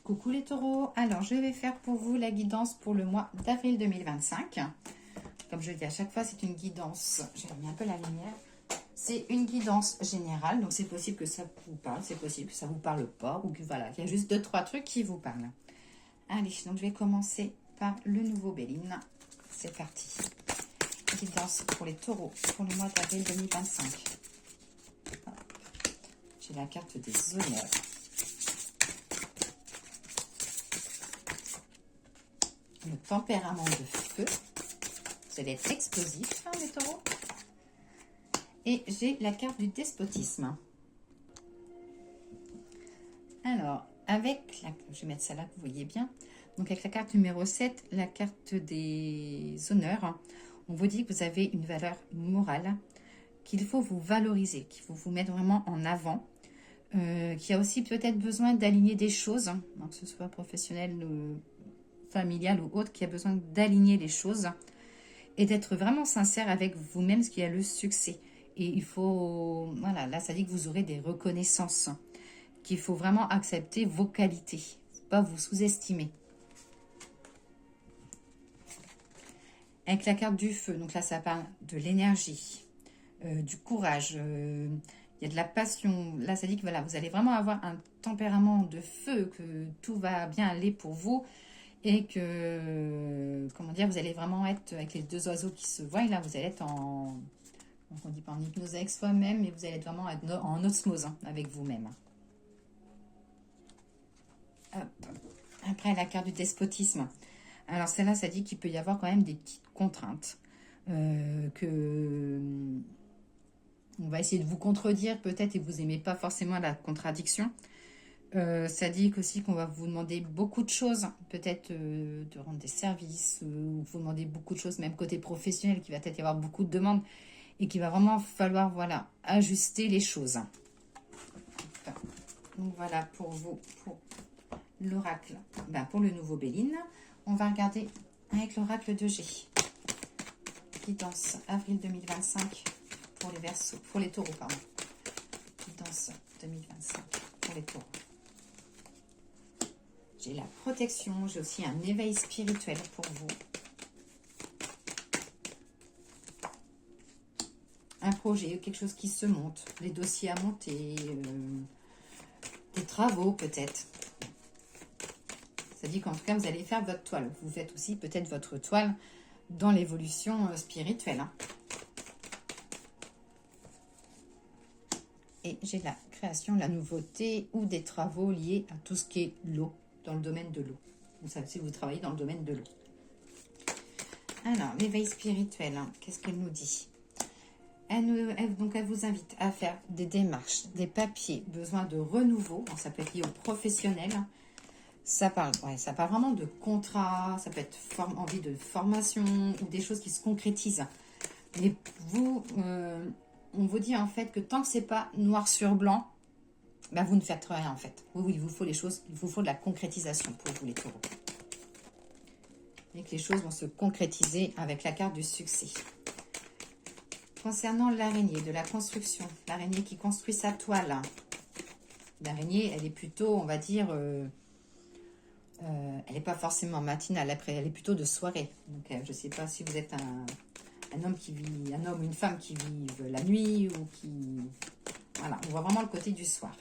Coucou les taureaux, alors je vais faire pour vous la guidance pour le mois d'avril 2025. Comme je le dis à chaque fois, c'est une guidance, j'ai mis un peu la lumière, c'est une guidance générale, donc c'est possible que ça vous parle, c'est possible que ça vous parle pas, ou que voilà, il y a juste 2-3 trucs qui vous parlent. Allez, donc je vais commencer par le nouveau Béline, c'est parti. Guidance pour les taureaux pour le mois d'avril 2025. J'ai la carte des honneurs. Le tempérament de feu. Vous allez être explosif, hein, les taureaux. Et j'ai la carte du despotisme. Alors, avec la... Je vais mettre ça là, vous voyez bien. Donc, avec la carte numéro 7, la carte des honneurs, on vous dit que vous avez une valeur morale, qu'il faut vous valoriser, qu'il faut vous mettre vraiment en avant, qu'il y a aussi peut-être besoin d'aligner des choses, hein, que ce soit professionnel ou familial ou autre, qui a besoin d'aligner les choses et d'être vraiment sincère avec vous-même, ce qui a le succès. Et il faut, voilà, là ça dit que vous aurez des reconnaissances, qu'il faut vraiment accepter vos qualités, pas vous sous-estimer. Avec la carte du feu, donc là ça parle de l'énergie, du courage, il y a de la passion. Là ça dit que voilà, vous allez vraiment avoir un tempérament de feu, que tout va bien aller pour vous. Et que, comment dire, vous allez vraiment être avec les deux oiseaux qui se voient. Et là, vous allez être en, donc on dit pas en hypnose avec soi-même, mais vous allez vraiment être en osmose avec vous-même. Après, la carte du despotisme. Alors, celle-là, ça dit qu'il peut y avoir quand même des petites contraintes. Que on va essayer de vous contredire peut-être et vous n'aimez pas forcément la contradiction. Ça dit aussi qu'on va vous demander beaucoup de choses, peut-être de rendre des services, ou vous demander beaucoup de choses, même côté professionnel, qu'il va peut-être y avoir beaucoup de demandes et qu'il va vraiment falloir, voilà, ajuster les choses. Donc voilà pour vous, pour l'oracle, pour le nouveau Béline. On va regarder avec l'oracle de G. Guidance avril 2025 pour les Verseaux, pour les taureaux, pardon. Guidance 2025 pour les taureaux. J'ai la protection, j'ai aussi un éveil spirituel pour vous. Un projet, quelque chose qui se monte, les dossiers à monter, des travaux peut-être. Ça dit qu'en tout cas, vous allez faire votre toile. Vous faites aussi peut-être votre toile dans l'évolution spirituelle. Hein. Et j'ai la création, la nouveauté ou des travaux liés à tout ce qui est l'eau. Dans le domaine de l'eau. Vous savez si vous travaillez dans le domaine de l'eau. Alors, l'éveil spirituel, hein, qu'est-ce qu'elle nous dit? Donc, elle vous invite à faire des démarches, des papiers, besoin de renouveau. Donc, ça peut être lié au professionnel. Ça parle vraiment de contrat, ça peut être envie de formation ou des choses qui se concrétisent. Mais vous, on vous dit en fait que tant que c'est pas noir sur blanc, vous ne faites rien en fait. Oui, il vous faut les choses, il vous faut de la concrétisation pour vous les taureaux. Et que les choses vont se concrétiser avec la carte du succès. Concernant l'araignée, de la construction, l'araignée qui construit sa toile. L'araignée, elle est plutôt, on va dire, elle n'est pas forcément matinale, après elle est plutôt de soirée. Donc je ne sais pas si vous êtes un homme qui vit, un homme ou une femme qui vivent la nuit ou qui... Voilà, on voit vraiment le côté du soir.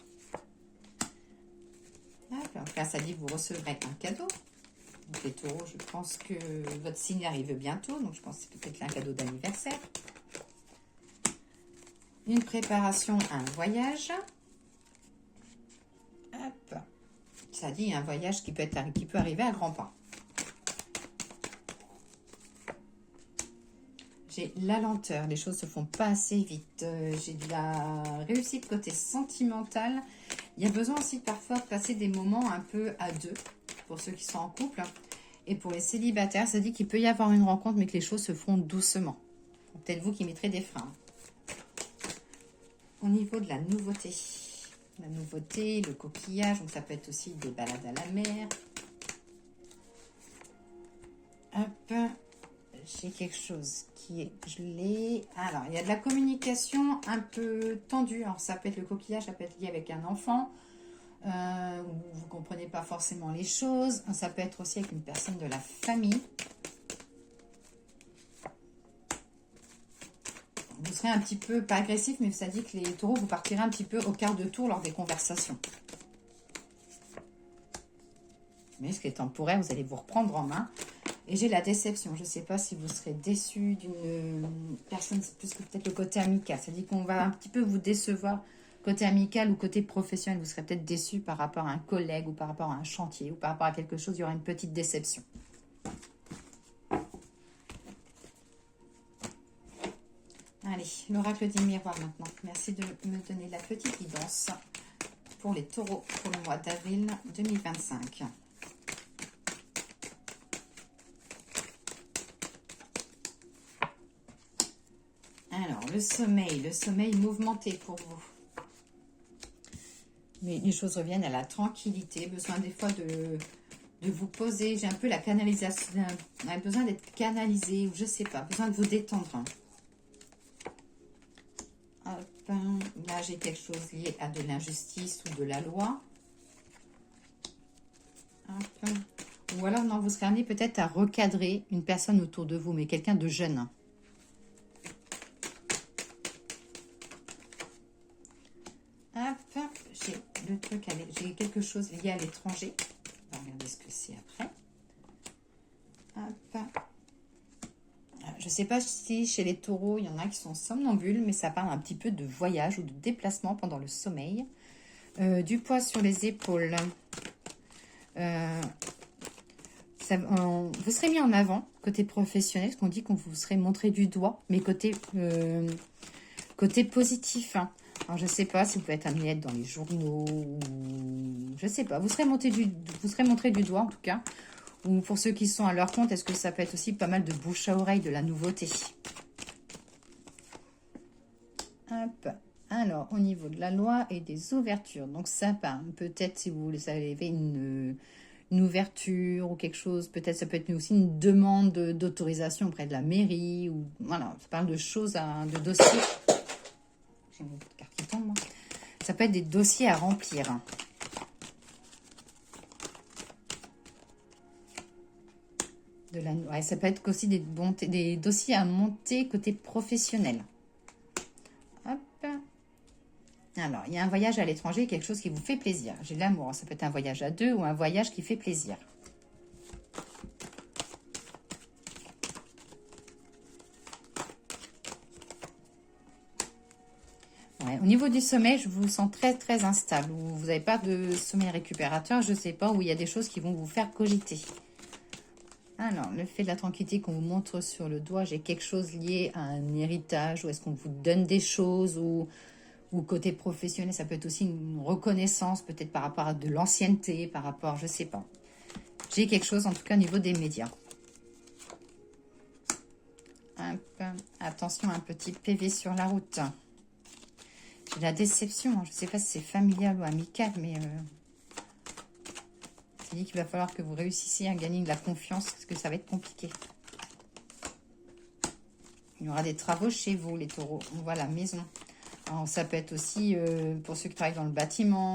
Donc là, ça dit que vous recevrez un cadeau. Donc les taureaux, je pense que votre signe arrive bientôt. Donc je pense que c'est peut-être un cadeau d'anniversaire. Une préparation à un voyage. Hop. Ça dit un voyage qui peut arriver à grands pas. J'ai la lenteur, les choses se font pas assez vite. J'ai de la réussite côté sentimental. Il y a besoin aussi de parfois passer des moments un peu à deux, pour ceux qui sont en couple. Et pour les célibataires, ça dit qu'il peut y avoir une rencontre, mais que les choses se feront doucement. Peut-être vous qui mettrez des freins. Au niveau de la nouveauté, le coquillage, donc ça peut être aussi des balades à la mer. Hop. J'ai quelque chose qui est gelé. Alors, il y a de la communication un peu tendue. Alors, ça peut être le coquillage, ça peut être lié avec un enfant. Vous ne comprenez pas forcément les choses. Ça peut être aussi avec une personne de la famille. Vous serez un petit peu, pas agressif, mais ça dit que les taureaux, vous partirez un petit peu au quart de tour lors des conversations. Mais ce qui est temporaire, vous allez vous reprendre en main. Et j'ai la déception. Je ne sais pas si vous serez déçu d'une personne, c'est plus que peut-être le côté amical. Ça dit qu'on va un petit peu vous décevoir côté amical ou côté professionnel. Vous serez peut-être déçu par rapport à un collègue ou par rapport à un chantier ou par rapport à quelque chose. Il y aura une petite déception. Allez, l'oracle dit miroir maintenant. Merci de me donner la petite guidance pour les taureaux pour le mois d'avril 2025. Alors, le sommeil mouvementé pour vous. Mais les choses reviennent à la tranquillité, besoin des fois de vous poser. J'ai un peu la canalisation, besoin d'être canalisé, ou je sais pas, besoin de vous détendre. Hop, là, j'ai quelque chose lié à de l'injustice ou de la loi. Hop. Ou alors, non, vous serez amené peut-être à recadrer une personne autour de vous, mais quelqu'un de jeune. Hop, j'ai le truc, j'ai quelque chose lié à l'étranger. On va regarder ce que c'est après. Hop. Je ne sais pas si chez les taureaux, il y en a qui sont somnambules, mais ça parle un petit peu de voyage ou de déplacement pendant le sommeil. Du poids sur les épaules. Vous serez mis en avant, côté professionnel, parce qu'on dit qu'on vous serait montré du doigt, mais côté positif. Hein. Alors, je ne sais pas si vous pouvez être amené à être dans les journaux, ou... je ne sais pas. Vous serez montré du doigt, en tout cas. Ou pour ceux qui sont à leur compte, est-ce que ça peut être aussi pas mal de bouche à oreille, de la nouveauté? Hop. Alors, au niveau de la loi et des ouvertures, donc ça parle peut-être si vous avez une ouverture ou quelque chose, peut-être ça peut être aussi une demande d'autorisation auprès de la mairie, ou voilà, ça parle de choses, de dossiers. J'ai une carte qui tombe, moi. Ça peut être des dossiers à remplir. Ouais, ça peut être aussi des dossiers à monter côté professionnel. Hop. Alors, il y a un voyage à l'étranger, quelque chose qui vous fait plaisir. J'ai l'amour, ça peut être un voyage à deux ou un voyage qui fait plaisir. Ouais, au niveau du sommeil, je vous sens très très instable. Vous n'avez pas de sommeil récupérateur, je ne sais pas, où il y a des choses qui vont vous faire cogiter. Alors, le fait de la tranquillité qu'on vous montre sur le doigt, j'ai quelque chose lié à un héritage, ou est-ce qu'on vous donne des choses, ou côté professionnel, ça peut être aussi une reconnaissance, peut-être par rapport à de l'ancienneté, par rapport, je sais pas. J'ai quelque chose, en tout cas, au niveau des médias. Attention, un petit PV sur la route. J'ai la déception, je ne sais pas si c'est familial ou amical, mais... c'est dit qu'il va falloir que vous réussissiez à gagner de la confiance, parce que ça va être compliqué. Il y aura des travaux chez vous, les taureaux. On voit la maison. Alors, ça peut être aussi pour ceux qui travaillent dans le bâtiment,